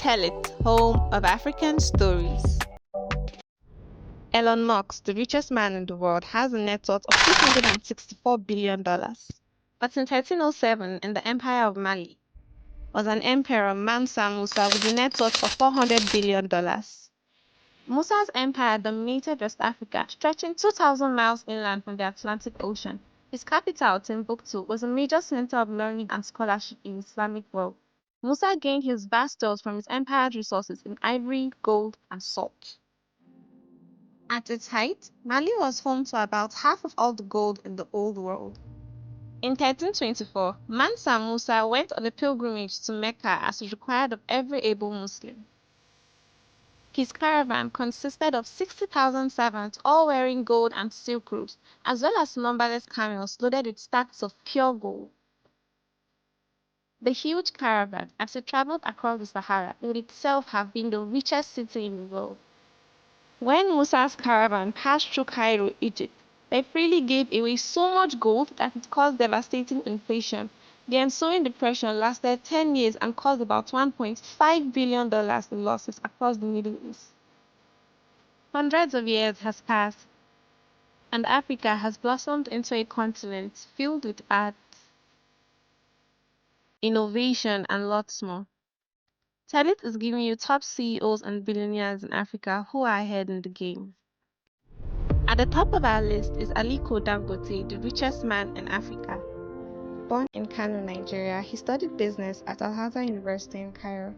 Tellit, home of African stories. Elon Musk, the richest man in the world, has a net worth of $264 billion. But in 1307, in the Empire of Mali, was an emperor, Mansa Musa, with a net worth of $400 billion. Musa's empire dominated West Africa, stretching 2,000 miles inland from the Atlantic Ocean. His capital, Timbuktu, was a major center of learning and scholarship in the Islamic world. Musa gained his vast wealth from his empire's resources in ivory, gold, and salt. At its height, Mali was home to about half of all the gold in the Old World. In 1324, Mansa Musa went on a pilgrimage to Mecca as is required of every able Muslim. His caravan consisted of 60,000 servants, all wearing gold and silk robes, as well as numberless camels loaded with stacks of pure gold. The huge caravan, as it traveled across the Sahara, would itself have been the richest city in the world. When Musa's caravan passed through Cairo, Egypt, they freely gave away so much gold that it caused devastating inflation. The ensuing depression lasted 10 years and caused about $1.5 billion in losses across the Middle East. Hundreds of years has passed, and Africa has blossomed into a continent filled with art, innovation, and lots more. Tellit is giving you top CEOs and billionaires in Africa who are ahead in the game. At the top of our list is Aliko Dangote, the richest man in Africa. Born in Kano, Nigeria, he studied business at Al-Azhar University in Cairo.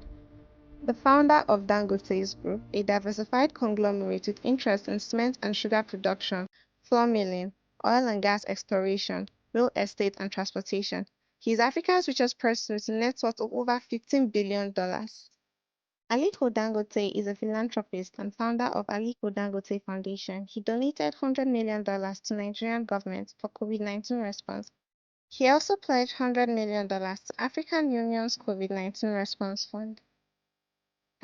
The founder of Dangote's Group, a diversified conglomerate with interest in cement and sugar production, flour milling, oil and gas exploration, real estate, and transportation. He is Africa's richest person with a net worth of over $15 billion. Aliko Dangote is a philanthropist and founder of Aliko Dangote Foundation. He donated $100 million to Nigerian government for COVID-19 response. He also pledged $100 million to African Union's COVID-19 response fund.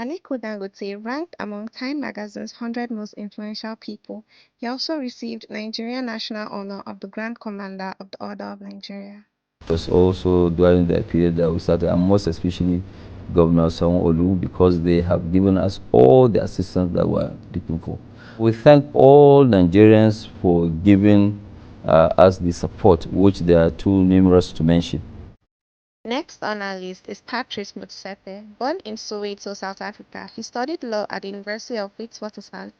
Aliko Dangote ranked among Time magazine's 100 most influential people. He also received Nigerian National Honor of the Grand Commander of the Order of Nigeria. It was also during the period that we started, and most especially Governor Sanwo-Olu, because they have given us all the assistance that we're looking for. We thank all Nigerians for giving us the support, which there are too numerous to mention. Next on our list is Patrice Motsepe. Born in Soweto, South Africa, he studied law at the University of Witwatersrand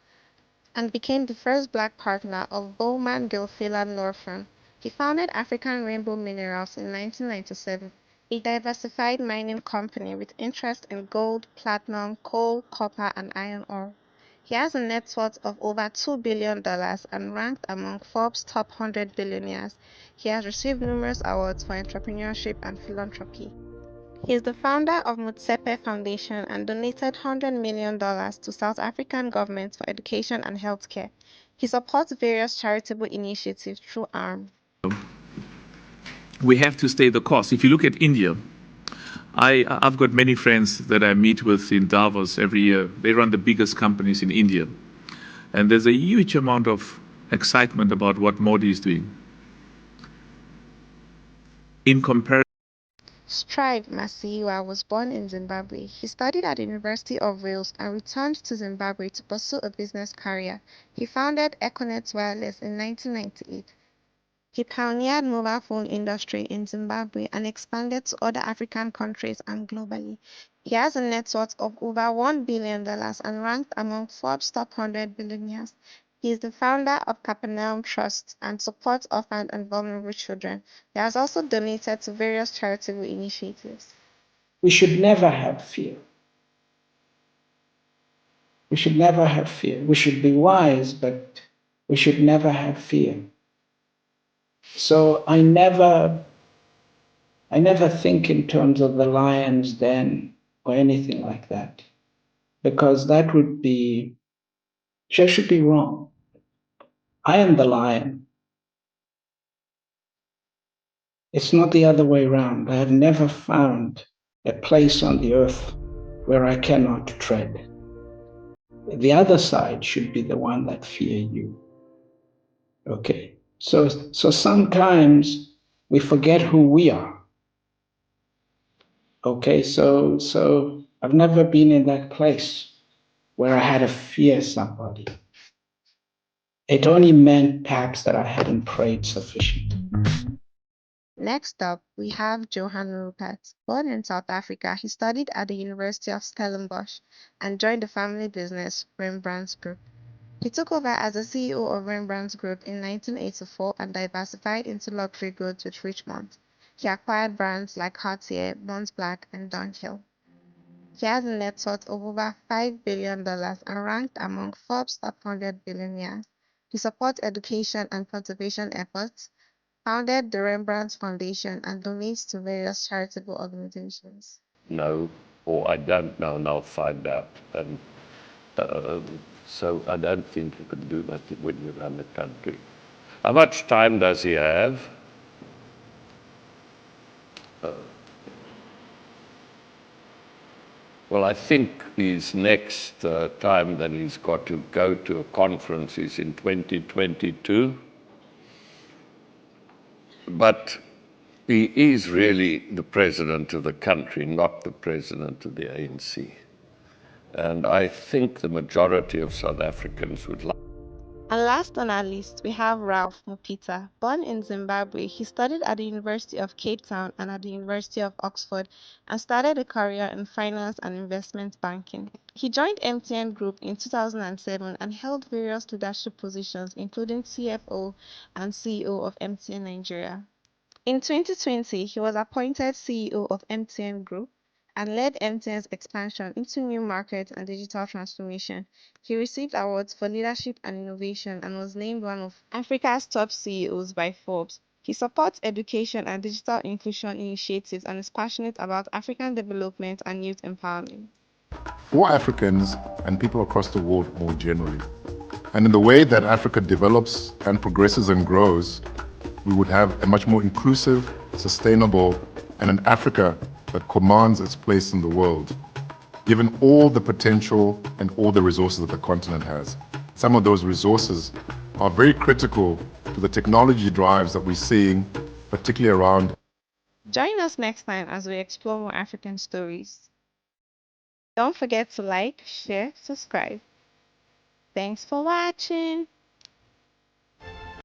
and became the first black partner of Bowman Gilfillan law firm. He founded African Rainbow Minerals in 1997, a diversified mining company with interest in gold, platinum, coal, copper, and iron ore. He has a net worth of over $2 billion and ranked among Forbes' top 100 billionaires. He has received numerous awards for entrepreneurship and philanthropy. He is the founder of Motsepe Foundation and donated $100 million to South African government for education and healthcare. He supports various charitable initiatives through ARM. We have to stay the course. If you look at India, I've got many friends that I meet with in Davos every year. They run the biggest companies in India. And there's a huge amount of excitement about what Modi is doing. In comparison, Strive Masiyiwa was born in Zimbabwe. He studied at the University of Wales and returned to Zimbabwe to pursue a business career. He founded Econet Wireless in 1998. He pioneered mobile phone industry in Zimbabwe and expanded to other African countries and globally. He has a net worth of over $1 billion and ranked among Forbes' top 100 billionaires. He is the founder of Capernaum Trust and supports orphaned and vulnerable children. He has also donated to various charitable initiatives. We should never have fear. We should never have fear. We should be wise, but we should never have fear. So I never think in terms of the lion's den or anything like that, because that should be wrong. I am the lion. It's not the other way around. I have never found a place on the earth where I cannot tread. The other side should be the one that fear you. Okay. So sometimes we forget who we are. Okay, so I've never been in that place where I had to fear somebody. It only meant perhaps that I hadn't prayed sufficient. Next up, we have Johan Rupert. Born in South Africa, he studied at the University of Stellenbosch and joined the family business, Rembrandt's Group. He took over as the CEO of Rembrandt's Group in 1984 and diversified into luxury goods with Richemont. He acquired brands like Cartier, Mont Blanc, and Dunhill. He has a net worth of over $5 billion and ranked among Forbes' top 100 billionaires. He supports education and conservation efforts, founded the Rembrandt Foundation, and donates to various charitable organizations. No, or I don't know, and I'll find out. And so I don't think you can do that when you run the country. How much time does he have? Well, I think his next time that he's got to go to a conference is in 2022. But he is really the president of the country, not the president of the ANC. And I think the majority of South Africans would like. And last on our list, we have Ralph Mupita. Born in Zimbabwe, he studied at the University of Cape Town and at the University of Oxford and started a career in finance and investment banking. He joined MTN Group in 2007 and held various leadership positions, including CFO and CEO of MTN Nigeria. In 2020, he was appointed CEO of MTN Group and led MTN's expansion into new markets and digital transformation. He received awards for leadership and innovation and was named one of Africa's top CEOs by Forbes. He supports education and digital inclusion initiatives and is passionate about African development and youth empowerment. For Africans and people across the world more generally. And in the way that Africa develops and progresses and grows, we would have a much more inclusive, sustainable, and an Africa that commands its place in the world, given all the potential and all the resources that the continent has. Some of those resources are very critical to the technology drives that we're seeing, particularly around. Join us next time as we explore more African stories. Don't forget to like, share, subscribe. Thanks for watching.